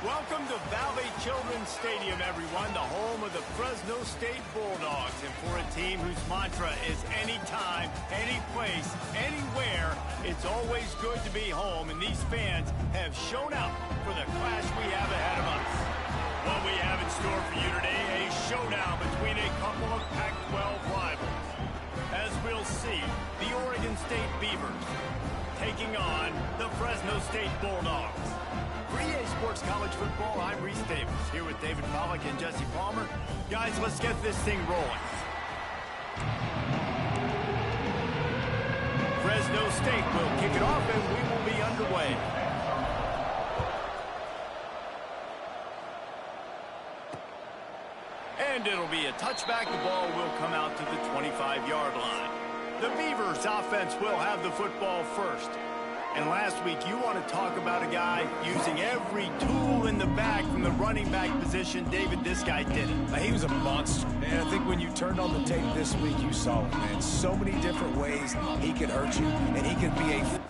Welcome to Valley Children's Stadium, everyone, the home of the Fresno State Bulldogs. And for a team whose mantra is anytime, any place, anywhere, it's always good to be home. And these fans have shown out for the clash we have ahead of us. What we have in store for you today, a showdown between a couple of Pac-12 rivals. As we'll see, the Oregon State Beavers taking on the Fresno State Bulldogs. For EA Sports College Football, I'm Reese Davis, here with David Pollack and Jesse Palmer. Guys, let's get this thing rolling. Fresno State will kick it off, and we will be underway. And it'll be a touchback. The ball will come out to the 25-yard line. The Beavers offense will have the football first. And last week, you want to talk about a guy using every tool in the bag from the running back position. David, this guy did it. He was a monster. And I think when you turned on the tape this week, you saw it, man. So many different ways he could hurt you, and he could be a...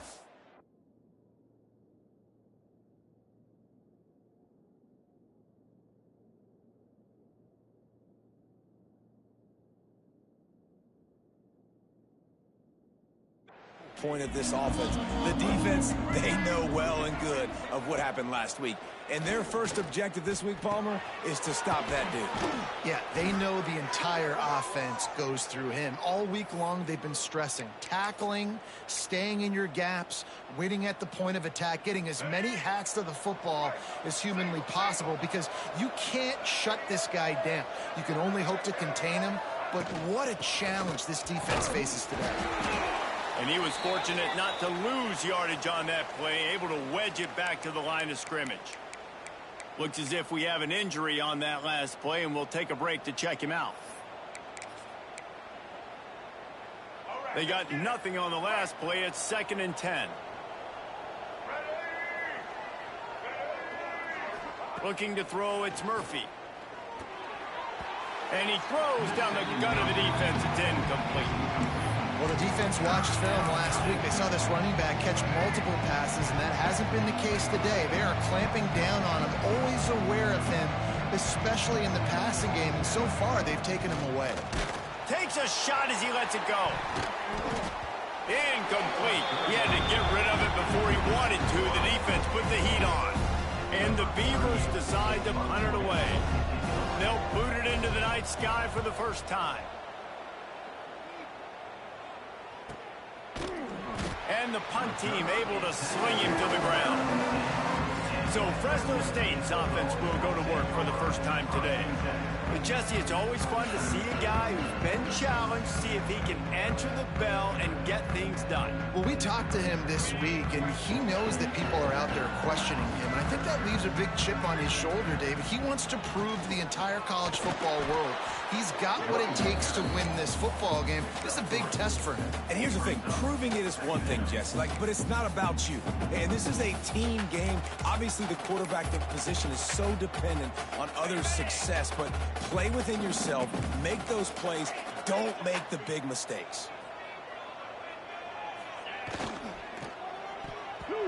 point of this offense. The defense, they know well and good of what happened last week. And their first objective this week, Palmer, is to stop that dude. Yeah, they know the entire offense goes through him. All week long, they've been stressing. Tackling, staying in your gaps, waiting at the point of attack, getting as many hacks to the football as humanly possible, because you can't shut this guy down. You can only hope to contain him, but what a challenge this defense faces today. And he was fortunate not to lose yardage on that play, able to wedge it back to the line of scrimmage. Looks as if we have an injury on that last play, and we'll take a break to check him out. They got nothing on the last play. It's 2nd and 10. Looking to throw, it's Murphy. And he throws down the gut of the defense. It's incomplete. Well, the defense watched film last week. They saw this running back catch multiple passes, and that hasn't been the case today. They are clamping down on him, always aware of him, especially in the passing game. And so far, they've taken him away. Takes a shot as he lets it go. Incomplete. He had to get rid of it before he wanted to. The defense put the heat on. And the Beavers decide to punt it away. They'll boot it into the night sky for the first time. And the punt team able to sling him to the ground. So Fresno State's offense will go to work for the first time today. But Jesse, it's always fun to see a guy who's been challenged, see if he can answer the bell and get things done. Well, we talked to him this week, and he knows that people are out there questioning him. I think that leaves a big chip on his shoulder, David. He wants to prove to the entire college football world he's got what it takes to win this football game. This is a big test for him. And here's the thing. Proving it is one thing, Jesse, but it's not about you. And this is a team game. Obviously, the quarterback position is so dependent on others' success, but play within yourself, make those plays, don't make the big mistakes.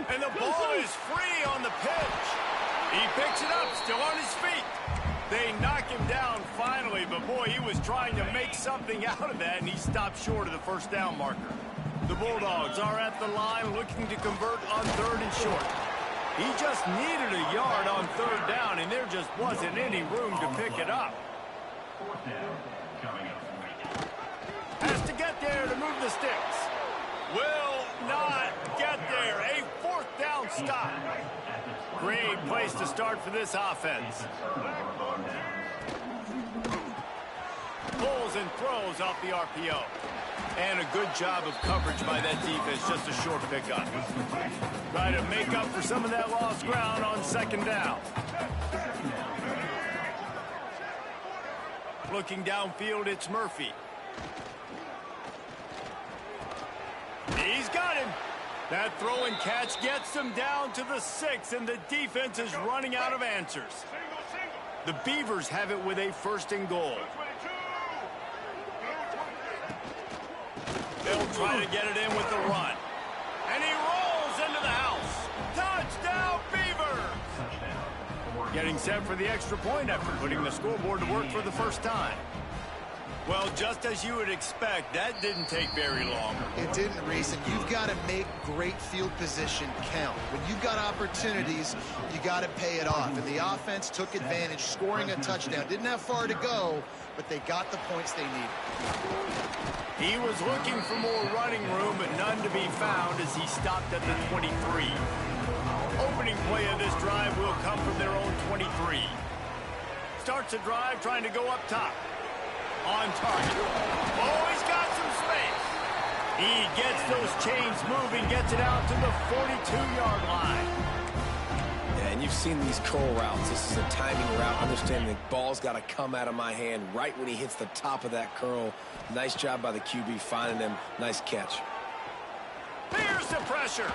And the ball is free on the pitch. He picks it up, still on his feet. They knock him down finally, but boy, he was trying to make something out of that, and he stopped short of the first down marker. The Bulldogs are at the line looking to convert on 3rd and short. He just needed a yard on 3rd down, and there just wasn't any room to pick it up. Has to get there to move the sticks. Will not get there. A 4th down stop. Great place to start for this offense. Pulls and throws off the RPO. And a good job of coverage by that defense, just a short pickup. Try to make up for some of that lost ground on 2nd down. Looking downfield, it's Murphy. He's got him. That throw and catch gets him down to the 6, and the defense is running out of answers. The Beavers have it with a 1st and goal. They'll try to get it in with the run. And he rolls into the house. Touchdown, Beavers! getting set for the extra point after putting the scoreboard to work for the first time. Well, just as you would expect, that didn't take very long. It didn't, Reese, and you've got to make great field position count. When you've got opportunities, you got to pay it off. And the offense took advantage, scoring a touchdown. Didn't have far to go, but they got the points they needed. He was looking for more running room, but none to be found as he stopped at the 23. Opening play of this drive will come from their own 23. Starts the drive trying to go up top. On target. Oh, he's got some space. He gets those chains moving, gets it out to the 42-yard line. Yeah, and you've seen these curl routes. This is a timing route, understanding the ball's got to come out of my hand right when he hits the top of that curl. Nice job by the QB finding him. Nice catch. Here's the pressure.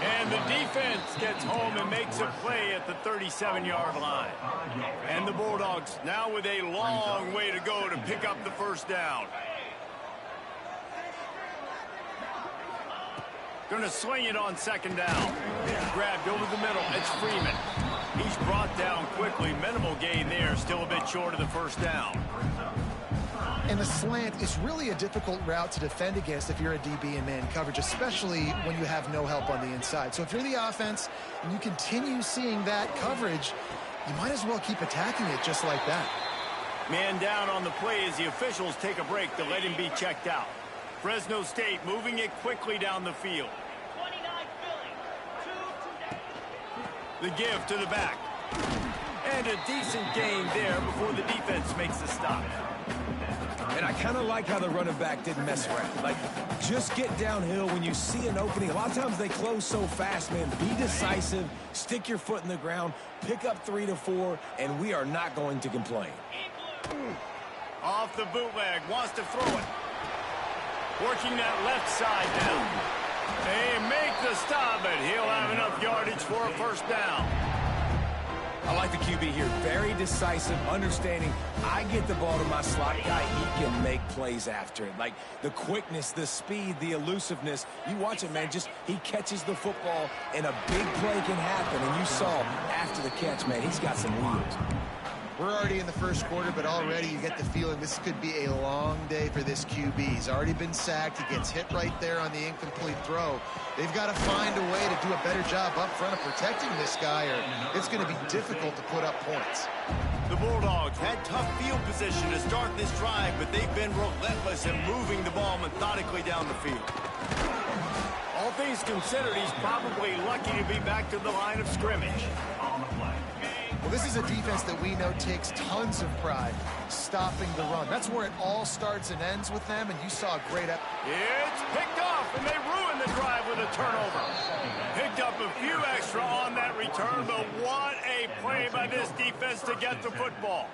And the defense gets home and makes a play at the 37-yard line. And the Bulldogs now with a long way to go to pick up the first down. Going to swing it on second down. Grabbed over the middle. It's Freeman. He's brought down quickly. Minimal gain there. Still a bit short of the first down. And the slant is really a difficult route to defend against if you're a DB in man coverage, especially when you have no help on the inside. So if you're the offense and you continue seeing that coverage, you might as well keep attacking it just like that. Man down on the play as the officials take a break to let him be checked out. Fresno State moving it quickly down the field. The give to the back. And a decent gain there before the defense makes the stop. And I kind of like how the running back didn't mess around. Like, just get downhill when you see an opening. A lot of times they close so fast, man. Be decisive, stick your foot in the ground, pick up 3 to 4, and we are not going to complain. Off the bootleg, wants to throw it. Working that left side now. They make the stop, but he'll have enough yardage for a first down. I like the QB here. Very decisive, understanding I get the ball to my slot guy. He can make plays after it. Like the quickness, the speed, the elusiveness. You watch it, man. Just he catches the football, and a big play can happen. And you saw after the catch, man, he's got some wheels. We're already in the first quarter, but already you get the feeling this could be a long day for this QB. He's already been sacked. He gets hit right there on the incomplete throw. They've got to find a way to do a better job up front of protecting this guy, or it's going to be difficult to put up points. The Bulldogs had tough field position to start this drive, but they've been relentless in moving the ball methodically down the field. All things considered, he's probably lucky to be back to the line of scrimmage. Well, this is a defense that we know takes tons of pride stopping the run. That's where it all starts and ends with them, and you saw a great... It's picked off, and they ruin the drive with a turnover. Picked up a few extra on that return, but what a play by this defense to get the football.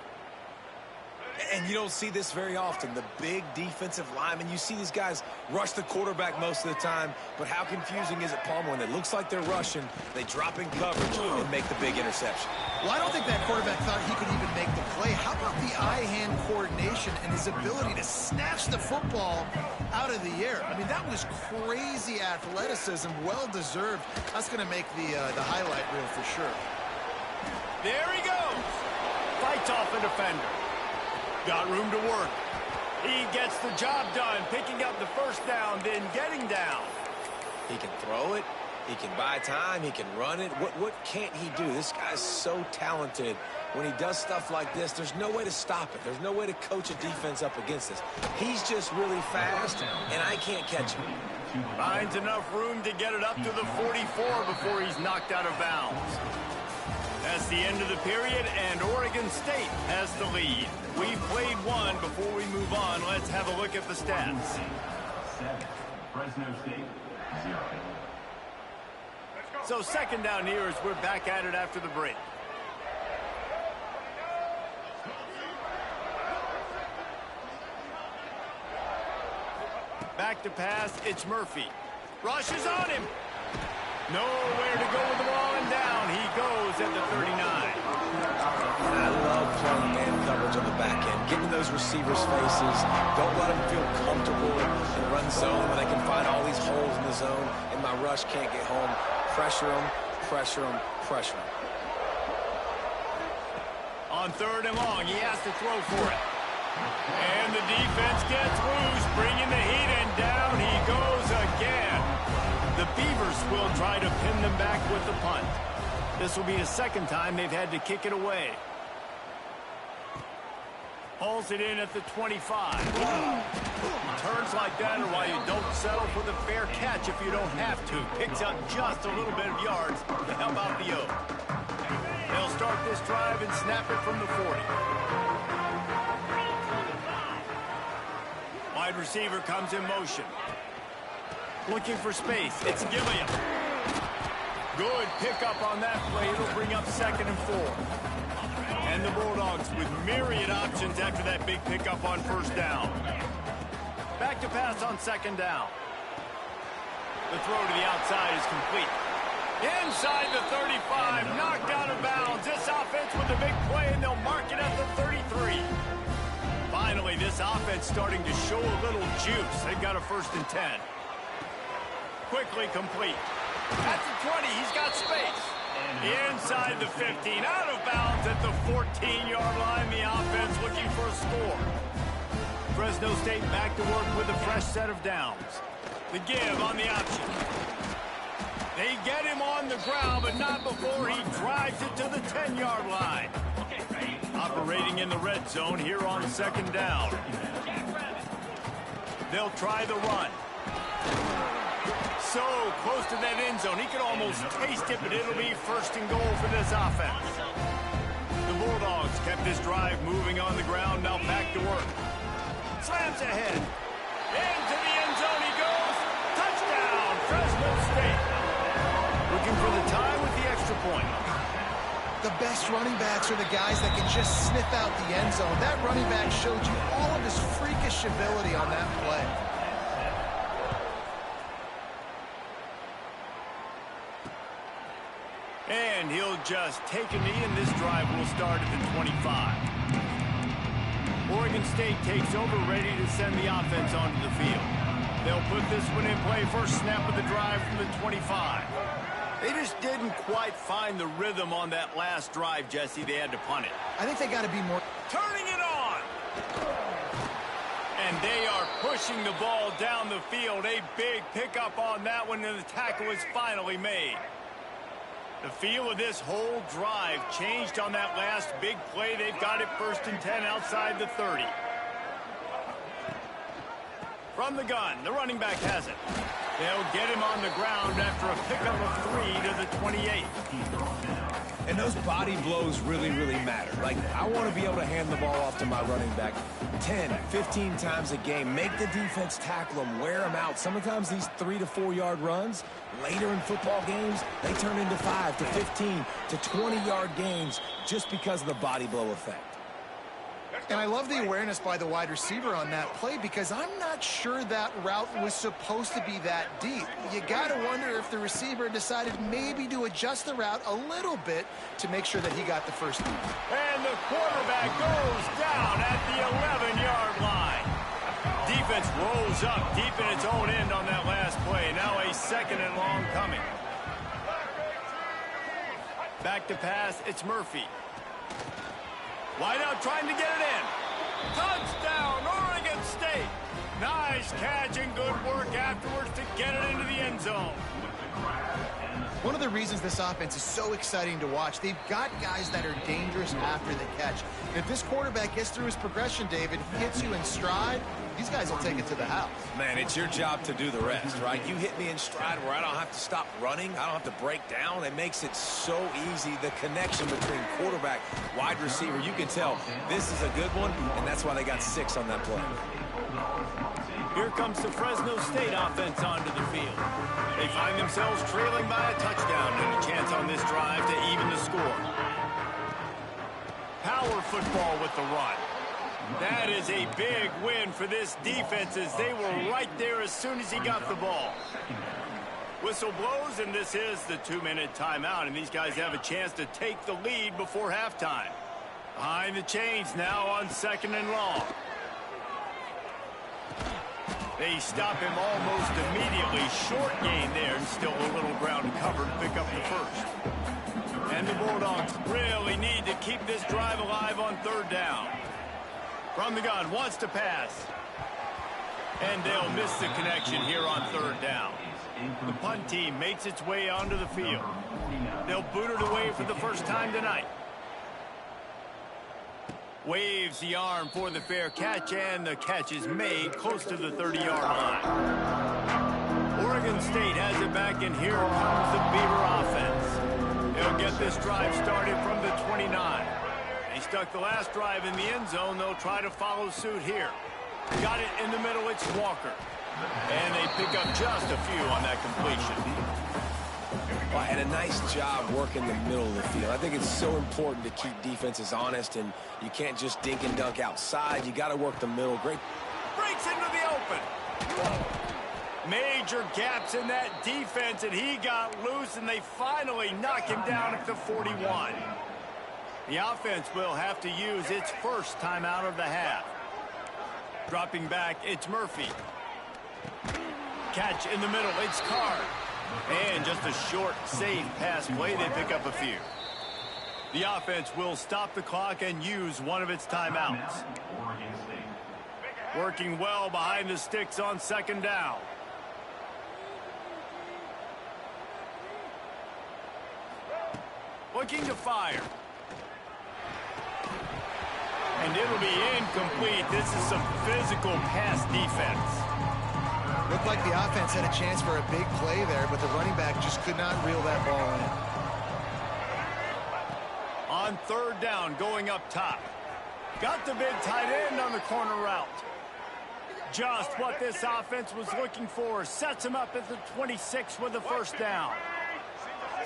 And you don't see this very often. The big defensive linemen, you see these guys rush the quarterback most of the time, but how confusing is it, Palmer, when it looks like they're rushing, they drop in coverage and make the big interception? Well, I don't think that quarterback thought he could even make the play. How about the eye-hand coordination and his ability to snatch the football out of the air? I mean, that was crazy athleticism, well-deserved. That's going to make the highlight reel for sure. There he goes. Fights off a defender. Got room to work. He gets the job done, picking up the first down, then getting down. He can throw it. He can buy time. He can run it. What can't he do? This guy's so talented. When he does stuff like this, there's no way to stop it. There's no way to coach a defense up against this. He's just really fast, and I can't catch him. Finds enough room to get it up to the 44 before he's knocked out of bounds. That's the end of the period, and Oregon State has the lead. We've played one. Before we move on, let's have a look at the stats. 7. Fresno State, 0. So second down here as we're back at it after the break. Back to pass, it's Murphy. Rushes on him. Nowhere to go with the ball, and down he goes at the 39. I love playing man coverage on the back end, getting those receivers' faces. Don't let them feel comfortable in run zone when they can find all these holes in the zone, and my rush can't get home. Pressure them, pressure them, pressure them. On 3rd and long, he has to throw for it. And the defense gets loose, bringing the heat, and down he goes again. The Beavers will try to pin them back with the punt. This will be the 2nd time they've had to kick it away. Hauls it in at the 25. Turns like that are why you don't settle for the fair catch if you don't have to. Picks up just a little bit of yards to help out the O. They'll start this drive and snap it from the 40. Wide receiver comes in motion. Looking for space. It's Gilliam. Good pickup on that play. It'll bring up 2nd and 4. And the Bulldogs with myriad options after that big pickup on 1st down. Back to pass on 2nd down. The throw to the outside is complete. Inside the 35, knocked out of bounds. This offense with a big play, and they'll mark it at the 33. Finally, this offense starting to show a little juice. They've got a 1st and 10. Quickly complete. At the 20, he's got space. Inside the 15, out of bounds at the 14-yard line. The offense looking for a score. Fresno State back to work with a fresh set of downs. The give on the option. They get him on the ground, but not before he drives it to the 10-yard line. Operating in the red zone here on 2nd down. They'll try the run. So close to that end zone. He could almost taste it, but it'll be 1st and goal for this offense. The Bulldogs kept this drive moving on the ground. Now back to work. Slams ahead. Into the end zone he goes. Touchdown, Fresno State. Looking for the tie with the extra point. The best running backs are the guys that can just sniff out the end zone. That running back showed you all of his freakish ability on that play. And he'll just take a knee, and this drive will start at the 25. Oregon State takes over, ready to send the offense onto the field. They'll put this one in play. First snap of the drive from the 25. They just didn't quite find the rhythm on that last drive, Jesse. They had to punt it. I think they got to be more... Turning it on! And they are pushing the ball down the field. A big pickup on that one, and the tackle is finally made. The feel of this whole drive changed on that last big play. They've got it 1st and 10 outside the 30. From the gun, the running back has it. They'll get him on the ground after a pickup of 3 to the 28. And those body blows really, really matter. Like, I want to be able to hand the ball off to my running back 10, 15 times a game. Make the defense tackle them, wear them out. Sometimes these 3 to 4 yard runs, later in football games, they turn into 5 to 15 to 20-yard gains just because of the body blow effect. And I love the awareness by the wide receiver on that play because I'm not sure that route was supposed to be that deep. You got to wonder if the receiver decided maybe to adjust the route a little bit to make sure that he got the first down. And the quarterback goes down at the 11-yard line. Defense rolls up deep in its own end on that last play. Now a 2nd and long coming. Back to pass, it's Murphy. Wide out trying to get it in. Touchdown, Oregon State. Nice catch and good work afterwards to get it into the end zone. One of the reasons this offense is so exciting to watch, they've got guys that are dangerous after the catch. And if this quarterback gets through his progression, David, hits you in stride, these guys will take it to the house. Man, it's your job to do the rest, right? You hit me in stride where I don't have to stop running. I don't have to break down. It makes it so easy. The connection between quarterback, wide receiver, you can tell this is a good one, and that's why they got 6 on that play. Here comes the Fresno State offense onto the field. They find themselves trailing by a touchdown and a chance on this drive to even the score. Power football with the run. That is a big win for this defense as they were right there as soon as he got the ball. Whistle blows, and this is the 2-minute timeout, and these guys have a chance to take the lead before halftime. Behind the chains now on 2nd and long. They stop him almost immediately. Short gain there, and still a little ground to cover to pick up the first. And the Bulldogs really need to keep this drive alive on third down. From the gun, wants to pass. And they'll miss the connection here on third down. The punt team makes its way onto the field. They'll boot it away for the first time tonight. Waves the arm for the fair catch, and the catch is made close to the 30-yard line. Oregon State has it back, and here comes the Beaver offense. They'll get this drive started from the 29. They stuck the last drive in the end zone. They'll try to follow suit here. Got it in the middle. It's Walker. And they pick up just a few on that completion. Well, and a nice job working the middle of the field. I think it's so important to keep defenses honest, and you can't just dink and dunk outside. You got to work the middle. Great. Breaks into the open. Major gaps in that defense, and he got loose, and they finally knock him down at the 41. The offense will have to use its first timeout of the half. Dropping back, it's Murphy. Catch in the middle, it's Card. And just a short, safe pass play, they pick up a few. The offense will stop the clock and use one of its timeouts. Working well behind the sticks on second down. Looking to fire. And it'll be incomplete. This is some physical pass defense. Looked like the offense had a chance for a big play there, but the running back just could not reel that ball in. On third down, going up top. Got the big tight end on the corner route. Just what this offense was looking for. Sets him up at the 26 with the first down.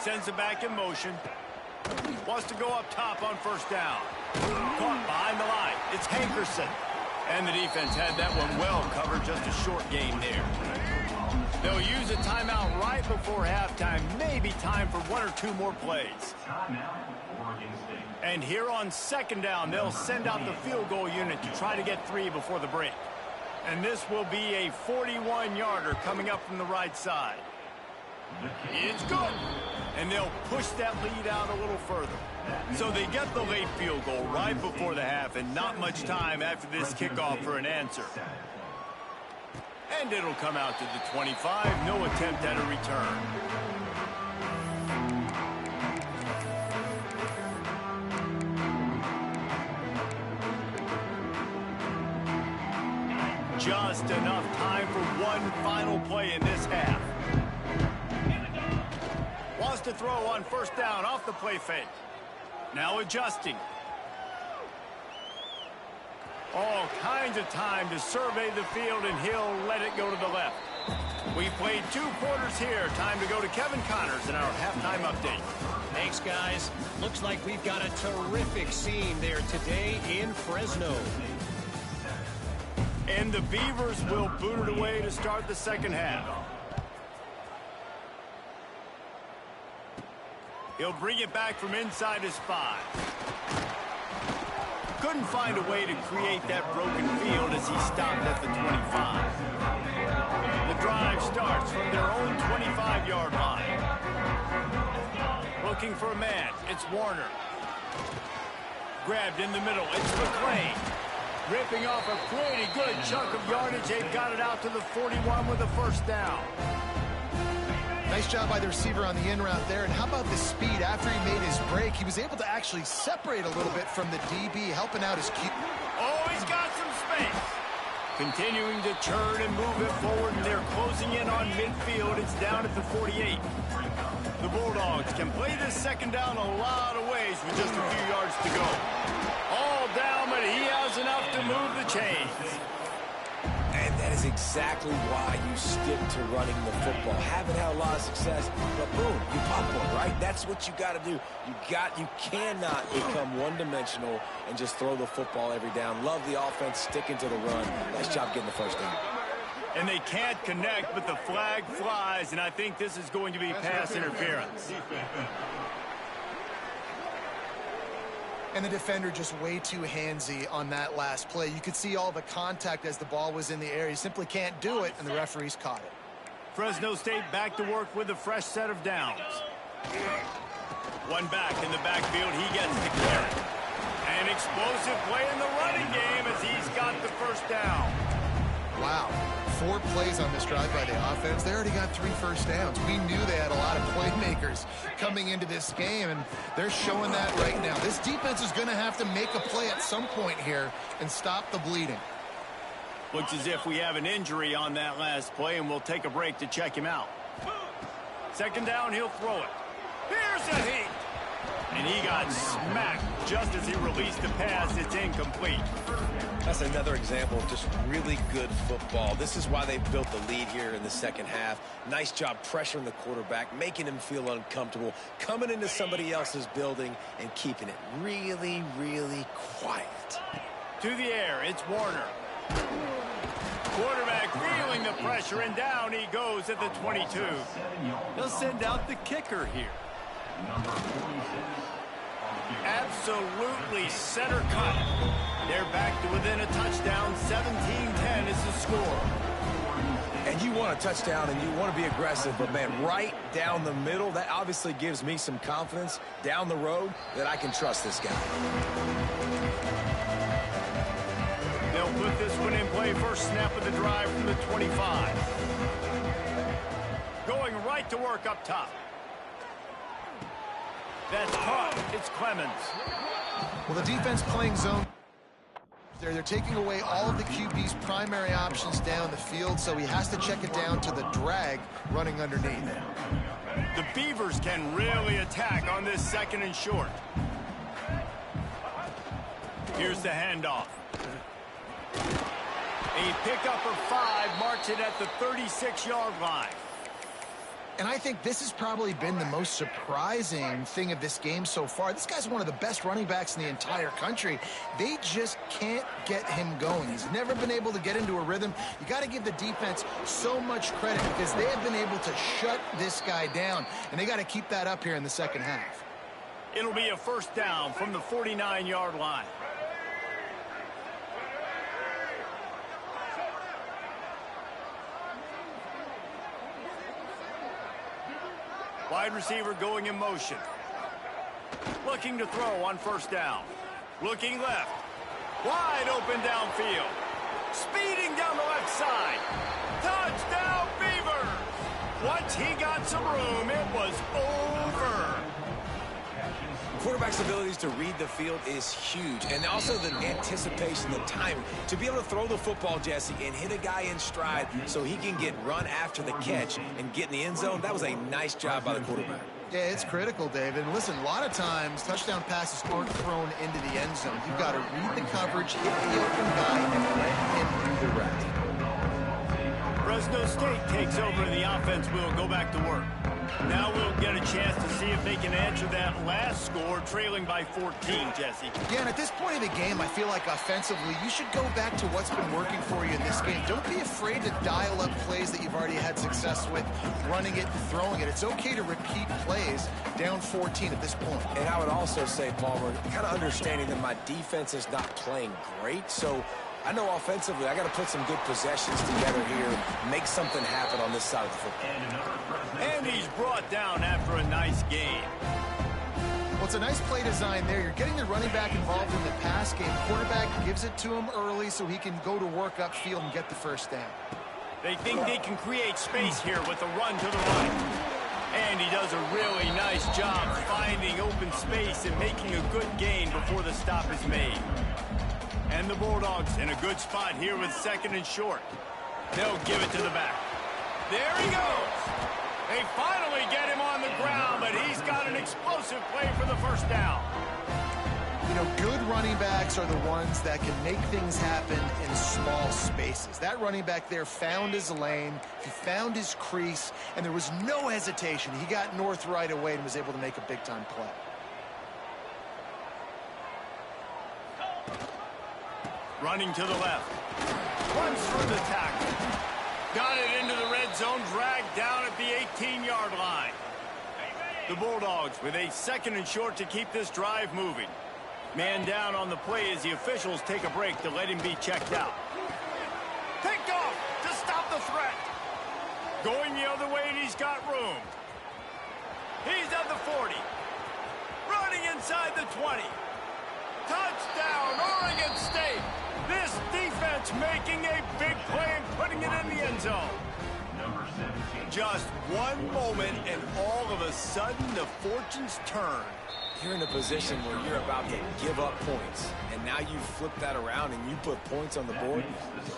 Sends it back in motion. Wants to go up top on first down. Caught behind the line. It's Hankerson. And the defense had that one well covered. Just a short game there. They'll use a timeout right before halftime. Maybe time for one or two more plays. And here on second down, they'll send out the field goal unit to try to get 3 before the break. And this will be a 41-yarder coming up from the right side. It's good. And they'll push that lead out a little further. So they get the late field goal right before the half, and not much time after this kickoff for an answer. And it'll come out to the 25. No attempt at a return. Just enough time for one final play in this half. Wants to throw on first down off the play fake. Now adjusting. All kinds of time to survey the field, and he'll let it go to the left. We've played 2 quarters here. Time to go to Kevin Connors in our halftime update. Thanks, guys. Looks like we've got a terrific scene there today in Fresno. And the Beavers will boot it away to start the second half. He'll bring it back from inside his 5. Couldn't find a way to create that broken field as he stopped at the 25. The drive starts from their own 25-yard line. Looking for a man. It's Warner. Grabbed in the middle. It's McClain. Ripping off a pretty good chunk of yardage. They've got it out to the 41 with a first down. Nice job by the receiver on the in route there. And how about the speed? After he made his break, he was able to actually separate a little bit from the DB, helping out his Q. Oh, he's got some space. Continuing to turn and move it forward, and they're closing in on midfield. It's down at the 48. The Bulldogs can play this second down a lot of ways with just a few yards to go. All down, but he has enough to move the chains. And that is exactly why you stick to running the football. Haven't had a lot of success, but boom, you pop one, right? That's what you got to do. You cannot become one-dimensional and just throw the football every down. Love the offense, sticking to the run. Nice job getting the first down. And they can't connect, but the flag flies, and I think this is going to be pass interference. And the defender just way too handsy on that last play. You could see all the contact as the ball was in the air. He simply can't do it, and the referees caught it. Fresno State back to work with a fresh set of downs. One back in the backfield, he gets the carry. An explosive play in the running game as he's got the first down. Wow. 4 plays on this drive by the offense. They already got 3 first downs. We knew they had a lot of playmakers coming into this game, and they're showing that right now. This defense is going to have to make a play at some point here and stop the bleeding. Looks as if we have an injury on that last play, and we'll take a break to check him out. Second down, he'll throw it. Here's a heat. And he got smacked just as he released the pass. It's incomplete. That's another example of just really good football. This is why they built the lead here in the second half. Nice job pressuring the quarterback, making him feel uncomfortable, coming into somebody else's building and keeping it really, really quiet. To the air, it's Warner. Quarterback feeling the pressure, and down he goes at the 22. He'll send out the kicker here. Number 46. Absolutely center cut. They're back to within a touchdown. 17-10 is the score. And you want a touchdown and you want to be aggressive, but man, right down the middle, that obviously gives me some confidence down the road that I can trust this guy. They'll put this one in play. First snap of the drive from the 25. Going right to work up top. That's caught. It's Clemens. Well, the defense playing zone. They're taking away all of the QB's primary options down the field, so he has to check it down to the drag running underneath. The Beavers can really attack on this second and short. Here's the handoff. A pickup for 5, marks it at the 36-yard line. And I think this has probably been the most surprising thing of this game so far. This guy's one of the best running backs in the entire country. They just can't get him going. He's never been able to get into a rhythm. You got to give the defense so much credit because they have been able to shut this guy down, and they got to keep that up here in the second half. It'll be a first down from the 49-yard line. Wide receiver going in motion. Looking to throw on first down. Looking left. Wide open downfield. Speeding down the left side. Touchdown Beavers! Once he got some room, it was over. Quarterback's abilities to read the field is huge, and also the anticipation, the timing. To be able to throw the football, Jesse, and hit a guy in stride so he can get run after the catch and get in the end zone, that was a nice job by the quarterback. Yeah, it's critical, David. Listen, a lot of times touchdown passes aren't thrown into the end zone. You've got to read the coverage, hit the open guy, and let him do the rest. Fresno State takes over and the offense will go back to work. Now we'll get a chance to see if they can answer that last score, trailing by 14, Jesse. Yeah, and at this point of the game, I feel like offensively, you should go back to what's been working for you in this game. Don't be afraid to dial up plays that you've already had success with, running it and throwing it. It's okay to repeat plays down 14 at this point. And I would also say, Palmer, kind of understanding that my defense is not playing great, so I know offensively I got to put some good possessions together here, make something happen on this side of the football. And he's brought down after a nice game. Well, it's a nice play design there. You're getting the running back involved in the pass game. Quarterback gives it to him early so he can go to work upfield and get the first down. They think they can create space here with a run to the right. And he does a really nice job finding open space and making a good gain before the stop is made. And the Bulldogs in a good spot here with second and short. They'll give it to the back. There he goes. They finally get him on the ground, but he's got an explosive play for the first down. You know, good running backs are the ones that can make things happen in small spaces. That running back there found his lane, he found his crease, and there was no hesitation. He got north right away and was able to make a big-time play. Running to the left. Runs through the tackle. Got it into the red zone, dragged down at the 18-yard line. The Bulldogs with a second and short to keep this drive moving. Man down on the play as the officials take a break to let him be checked out. Picked off to stop the threat. Going the other way, and he's got room. He's at the 40. running inside the 20. Touchdown, Oregon State. This defense making a big play and putting it in the end zone. Number 17. Just one moment, and all of a sudden, the fortunes turn. You're in a position where you're about to give up points, and now you flip that around and you put points on the board.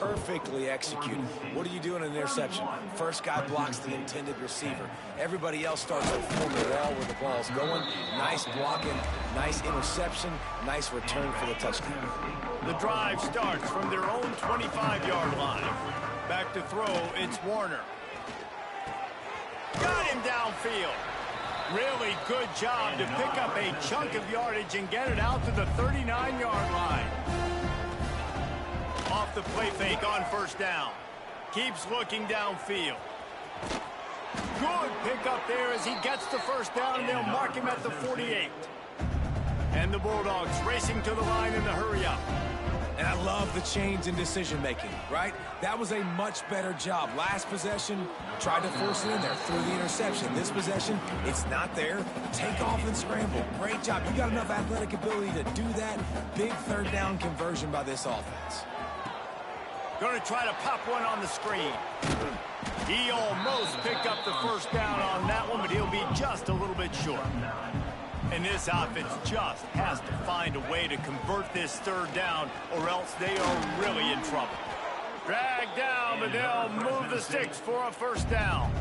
Perfectly executed. What do you do in an interception? First guy blocks the intended receiver. Everybody else starts to form the wall where the ball's going. Nice blocking, nice interception, nice return for the touchdown. The drive starts from their own 25-yard line. Back to throw, it's Warner. Got him downfield. Really good job to pick up a chunk of yardage and get it out to the 39-yard line. Off the play fake on first down. Keeps looking downfield. Good pickup there as he gets the first down, and they'll mark him at the 48. And the Bulldogs racing to the line in the hurry-up. And I love the change in decision-making, right? That was a much better job. Last possession, tried to force it in there, threw the interception. This possession, it's not there. Take off and scramble. Great job. You got enough athletic ability to do that. Big third down conversion by this offense. Going to try to pop one on the screen. He almost picked up the first down on that one, but he'll be just a little bit short. And this offense just has to find a way to convert this third down, or else they are really in trouble. Drag down, but they'll move the sticks for a first down.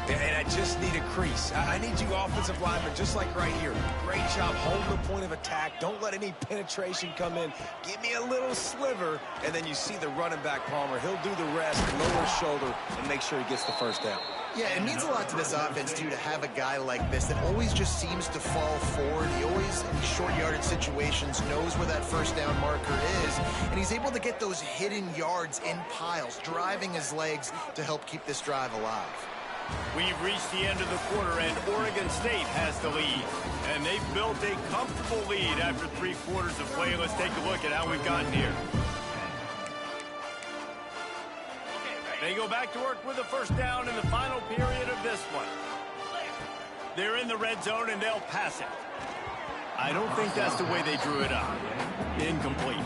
And I just need a crease. I need you offensive linemen, just like right here. Great job holding the point of attack. Don't let any penetration come in. Give me a little sliver, and then you see the running back, Palmer. He'll do the rest, lower his shoulder, and make sure he gets the first down. Yeah, it means a lot to this offense, too, to have a guy like this that always just seems to fall forward. He always, in these short yardage situations, knows where that first down marker is, and he's able to get those hidden yards in piles, driving his legs to help keep this drive alive. We've reached the end of the quarter, and Oregon State has the lead. And they've built a comfortable lead after 3 quarters of play. Let's take a look at how we've gotten here. They go back to work with a first down in the final period of this one. They're in the red zone, and they'll pass it. I don't think that's the way they drew it up. Incomplete.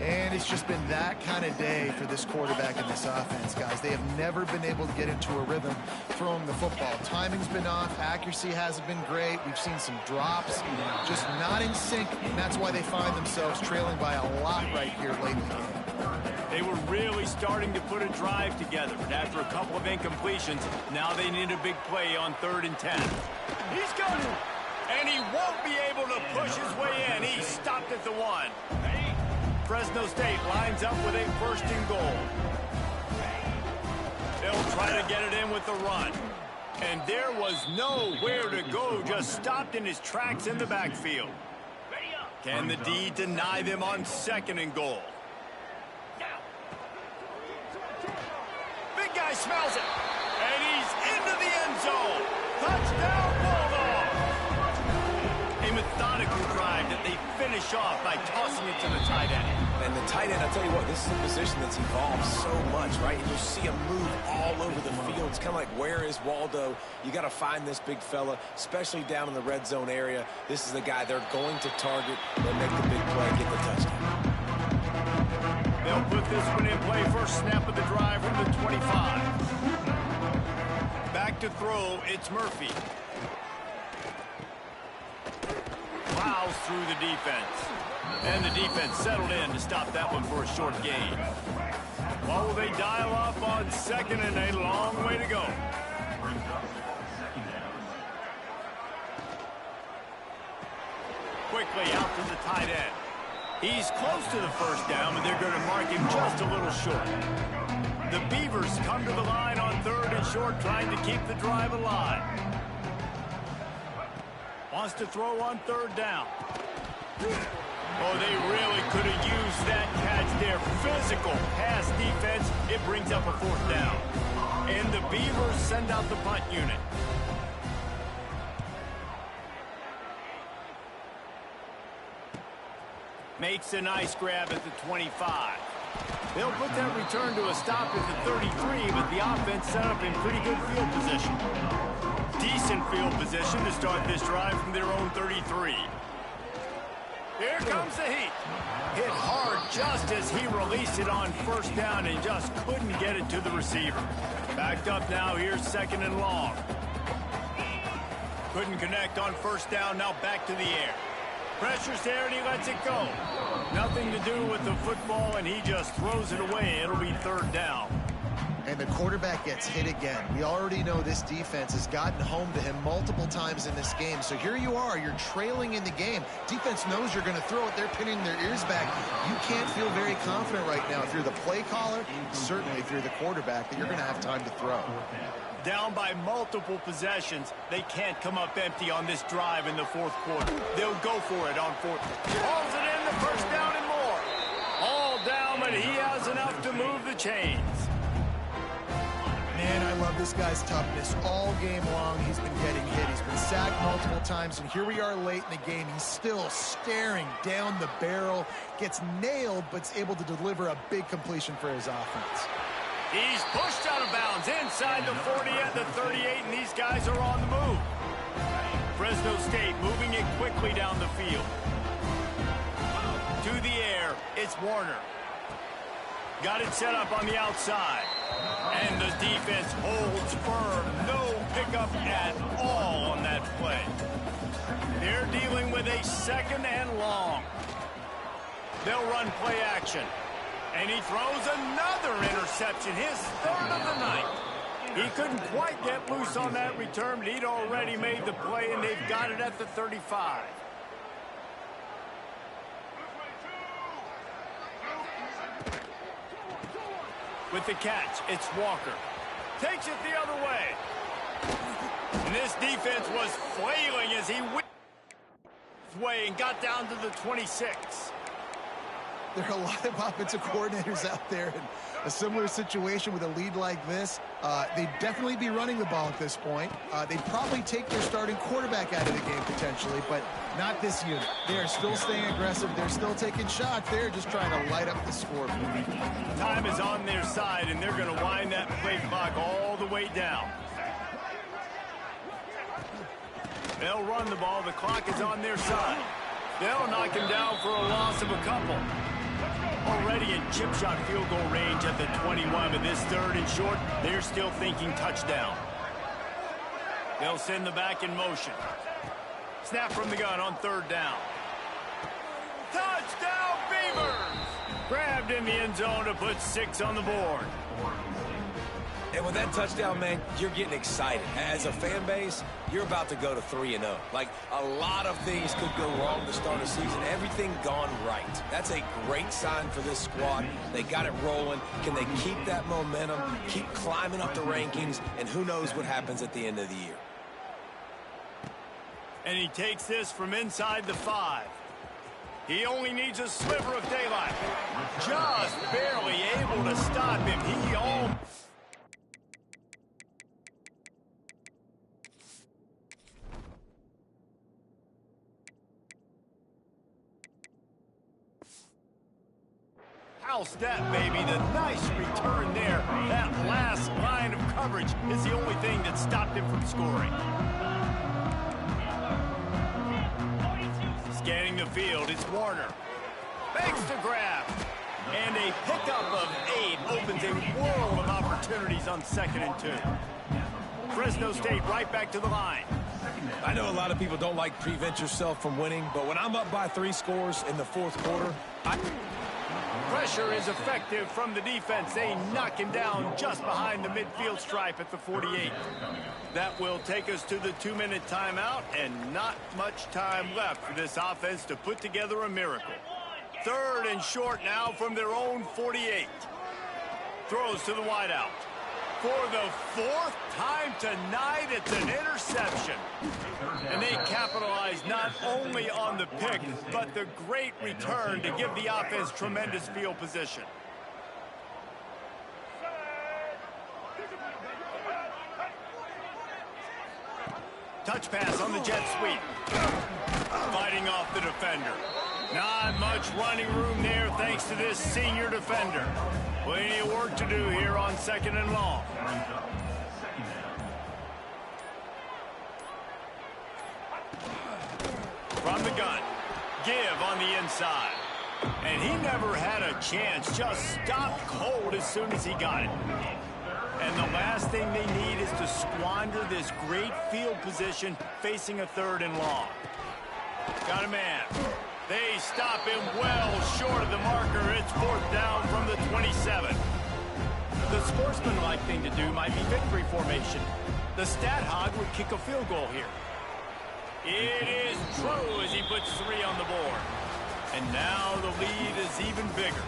And it's just been that kind of day for this quarterback and this offense, guys. They have never been able to get into a rhythm throwing the football. Timing's been off. Accuracy hasn't been great. We've seen some drops, just not in sync, and that's why they find themselves trailing by a lot right here late in the game. They were really starting to put a drive together, but after a couple of incompletions, now they need a big play on 3rd and 10. He's got it, and he won't be able to push his way in. He stopped at the 1. Fresno State lines up with a 1st and goal. They'll try to get it in with the run. And there was nowhere to go, just stopped in his tracks in the backfield. Can the D deny them on 2nd and goal? Big guy smells it. And he's into the end zone. Touchdown, Bulldogs! A methodical drive that they finish off by tossing it to the tight end. And the tight end, I'll tell you what, this is a position that's evolved so much, right? And you see him move all over the field. It's kind of like, where is Waldo? You got to find this big fella, especially down in the red zone area. This is the guy they're going to target. They'll make the big play, get the touchdown. They'll put this one in play. First snap of the drive from the 25. Back to throw, it's Murphy. Plows through the defense. And the defense settled in to stop that one for a short gain. Well, they dial up on 2nd and a long way to go. Quickly out to the tight end. He's close to the first down, but they're going to mark him just a little short. The Beavers come to the line on 3rd and short, trying to keep the drive alive. Wants to throw on 3rd down. Oh, they really could have used that catch there. Physical pass defense. It brings up a 4th down. And the Beavers send out the punt unit. Makes a nice grab at the 25. They'll put that return to a stop at the 33, but the offense set up in pretty good field position. decent field position to start this drive from their own 33. Here comes the heat. Hit hard just as he released it on first down and just couldn't get it to the receiver. Backed up now, here's 2nd and long. Couldn't connect on first down, now back to the air. Pressure's there and he lets it go. Nothing to do with the football and he just throws it away. It'll be 3rd down. And the quarterback gets hit again. We already know this defense has gotten home to him multiple times in this game. So here you are, you're trailing in the game. Defense knows you're going to throw it. They're pinning their ears back. You can't feel very confident right now if you're the play caller, certainly if you're the quarterback, that you're going to have time to throw. Down by multiple possessions, they can't come up empty on this drive in the 4th quarter. They'll go for it on 4th. Hauls it in, the first down and more. All down, but he has enough to move the chains. Man, I love this guy's toughness. All game long, he's been getting hit. He's been sacked multiple times, and here we are late in the game. He's still staring down the barrel, gets nailed, but's able to deliver a big completion for his offense. He's pushed out of bounds inside the 40 at the 38, and these guys are on the move. Fresno State moving it quickly down the field. To the air, it's Warner. Got it set up on the outside. And the defense holds firm. No pickup at all on that play. They're dealing with a 2nd and long. They'll run play action. And he throws another interception, his 3rd of the night. He couldn't quite get loose on that return, but he'd already made the play, and they've got it at the 35. With the catch, it's Walker. Takes it the other way. And this defense was flailing as he went his way and got down to the 26. There are a lot of offensive coordinators out there in a similar situation with a lead like this. They'd definitely be running the ball at this point. They'd probably take their starting quarterback out of the game potentially, but not this unit. They are still staying aggressive. They're still taking shots. They're just trying to light up the score. Time is on their side, and they're going to wind that play clock all the way down. They'll run the ball. The clock is on their side. They'll knock him down for a loss of a couple. Already in chip shot field goal range at the 21, but this 3rd and short, they're still thinking touchdown. They'll send the back in motion. Snap from the gun on 3rd down. Touchdown, Beavers! Grabbed in the end zone to put 6 on the board. And with that touchdown, man, you're getting excited. As a fan base, you're about to go to 3-0. Like, a lot of things could go wrong to start a season. Everything gone right. That's a great sign for this squad. They got it rolling. Can they keep that momentum, keep climbing up the rankings, and who knows what happens at the end of the year. And he takes this from inside the 5. He only needs a sliver of daylight. Just barely able to stop him. He almost... House that, baby. The nice return there. That last line of coverage is the only thing that stopped him from scoring. Scanning the field, it's Warner. Fakes to grab. And a pickup of 8 opens a world of opportunities on 2nd and 2. Fresno State right back to the line. I know a lot of people don't like prevent yourself from winning, but when I'm up by 3 scores in the 4th quarter, Pressure is effective from the defense. They knock him down just behind the midfield stripe at the 48. That will take us to the 2-minute timeout, and not much time left for this offense to put together a miracle. 3rd and short now from their own 48. Throws to the wideout. For the 4th time tonight, it's an interception. And they capitalize not only on the pick, but the great return to give the offense tremendous field position. Touch pass on the jet sweep. Fighting off the defender. Not much running room there thanks to this senior defender. Plenty of work to do here on 2nd and long. the gun. Give on the inside. And he never had a chance. Just stopped cold as soon as he got it. And the last thing they need is to squander this great field position facing a 3rd and long. Got a man. They stop him well short of the marker. It's 4th down from the 27. The sportsmanlike thing to do might be victory formation. The stat hog would kick a field goal here. It is true as he puts 3 on the board. And now the lead is even bigger.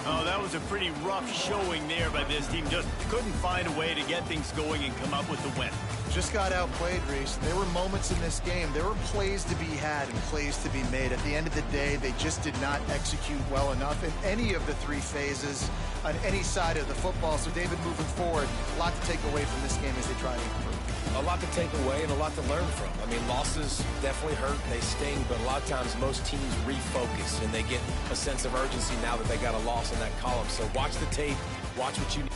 Oh, that was a pretty rough showing there by this team. Just couldn't find a way to get things going and come up with the win. Just got outplayed, Reese. There were moments in this game. There were plays to be had and plays to be made. At the end of the day, they just did not execute well enough in any of the 3 phases on any side of the football. So, David, moving forward, a lot to take away from this game as they try to improve. A lot to take away and a lot to learn from. I mean, losses definitely hurt, they sting, but a lot of times most teams refocus and they get a sense of urgency now that they got a loss in that column. So watch the tape, watch what you need.